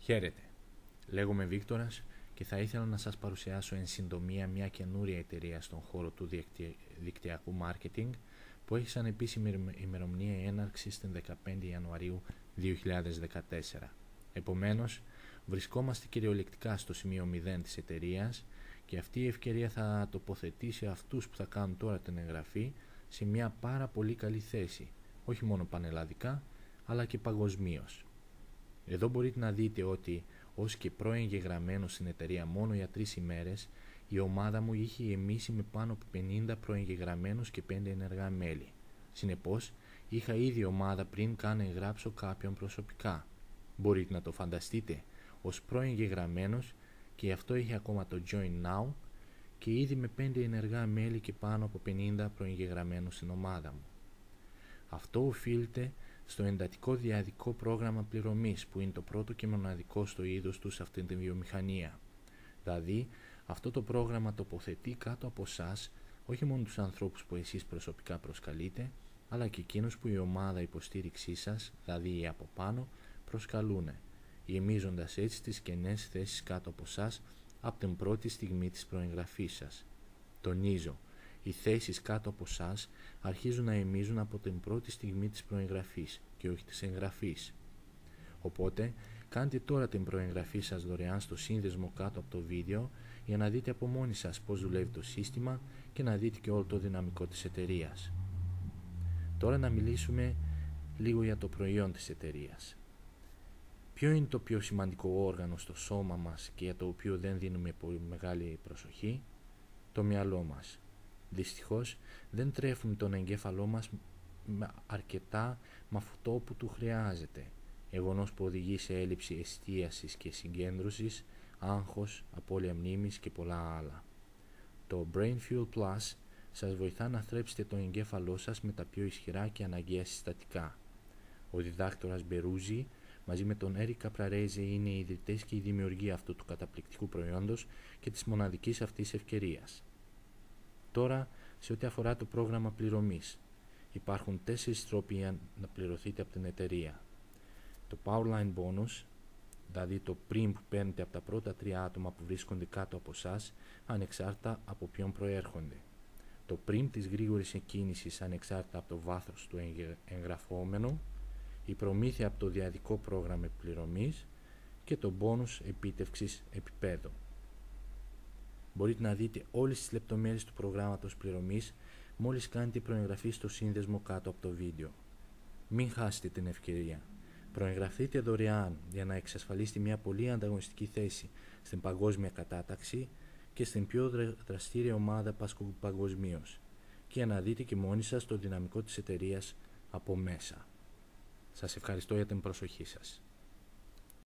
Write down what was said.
Χαίρετε, λέγομαι Βίκτορας και θα ήθελα να σας παρουσιάσω εν συντομία μια καινούρια εταιρεία στον χώρο του δικτυακού μάρκετινγκ που έχει σαν επίσημη ημερομηνία έναρξη στην 15 Ιανουαρίου 2014. Επομένως, βρισκόμαστε κυριολεκτικά στο σημείο 0 της εταιρείας και αυτή η ευκαιρία θα τοποθετήσει αυτούς που θα κάνουν τώρα την εγγραφή σε μια πάρα πολύ καλή θέση, όχι μόνο πανελλαδικά, αλλά και παγκοσμίως. Εδώ μπορείτε να δείτε ότι ως και πρώην εγγεγραμμένος στην εταιρεία μόνο για 3 ημέρες, η ομάδα μου είχε γεμίσει με πάνω από 50 πρώην εγγεγραμμένους και 5 ενεργά μέλη. Συνεπώς, είχα ήδη ομάδα πριν καν εγγράψω κάποιον προσωπικά. Μπορείτε να το φανταστείτε, ως πρώην εγγεγραμμένος και γι' αυτό είχε ακόμα το Join Now και ήδη με 5 ενεργά μέλη και πάνω από 50 πρώην εγγεγραμμένους στην ομάδα μου. Αυτό οφείλεται στο εντατικό διαδικό πρόγραμμα πληρωμής που είναι το πρώτο και μοναδικό στο είδος του σε αυτήν την βιομηχανία. Δηλαδή, αυτό το πρόγραμμα τοποθετεί κάτω από εσάς όχι μόνο τους ανθρώπους που εσείς προσωπικά προσκαλείτε, αλλά και εκείνους που η ομάδα υποστήριξής σας, δηλαδή οι από πάνω, προσκαλούν, γεμίζοντας έτσι τις κενές θέσεις κάτω από εσάς από την πρώτη στιγμή της προεγγραφής σας. Τονίζω, οι θέσεις κάτω από εσάς αρχίζουν να γεμίζουν από την πρώτη στιγμή της προεγγραφής και όχι της εγγραφής. Οπότε, κάντε τώρα την προεγγραφή σας δωρεάν στο σύνδεσμο κάτω από το βίντεο για να δείτε από μόνοι σας πώς δουλεύει το σύστημα και να δείτε και όλο το δυναμικό της εταιρείας. Τώρα να μιλήσουμε λίγο για το προϊόν της εταιρείας. Ποιο είναι το πιο σημαντικό όργανο στο σώμα μας και για το οποίο δεν δίνουμε πολύ μεγάλη προσοχή? Το μυαλό μας. Δυστυχώς δεν τρέφουμε τον εγκέφαλό μας αρκετά με αυτό που του χρειάζεται, γεγονός που οδηγεί σε έλλειψη εστίασης και συγκέντρωσης, άγχος, απώλεια μνήμης και πολλά άλλα. Το Brain Fuel Plus σας βοηθά να θρέψετε τον εγκέφαλό σας με τα πιο ισχυρά και αναγκαία συστατικά. Ο διδάκτορας Μπερούζι μαζί με τον Έρικ Καπραρέζε είναι οι ιδρυτές και οι δημιουργοί αυτού του καταπληκτικού προϊόντος και της μοναδικής αυτής ευκαιρίας. Τώρα, σε ό,τι αφορά το πρόγραμμα πληρωμής, υπάρχουν 4 τρόποι για να πληρωθείτε από την εταιρεία. Το Powerline Bonus, δηλαδή το πριν που παίρνετε από τα πρώτα 3 άτομα που βρίσκονται κάτω από εσάς, ανεξάρτητα από ποιον προέρχονται. Το πριν της γρήγορης εκκίνησης ανεξάρτητα από το βάθος του εγγραφόμενου, η προμήθεια από το διαδικό πρόγραμμα πληρωμής και το bonus επίτευξης επίπεδου. Μπορείτε να δείτε όλες τις λεπτομέρειες του προγράμματος πληρωμής μόλις κάνετε προεγγραφή στο σύνδεσμο κάτω από το βίντεο. Μην χάσετε την ευκαιρία. Προεγγραφείτε δωρεάν για να εξασφαλίσετε μια πολύ ανταγωνιστική θέση στην παγκόσμια κατάταξη και στην πιο δραστήρια ομάδα παγκοσμίως και για να δείτε και μόνοι σας το δυναμικό της εταιρείας από μέσα. Σας ευχαριστώ για την προσοχή σας.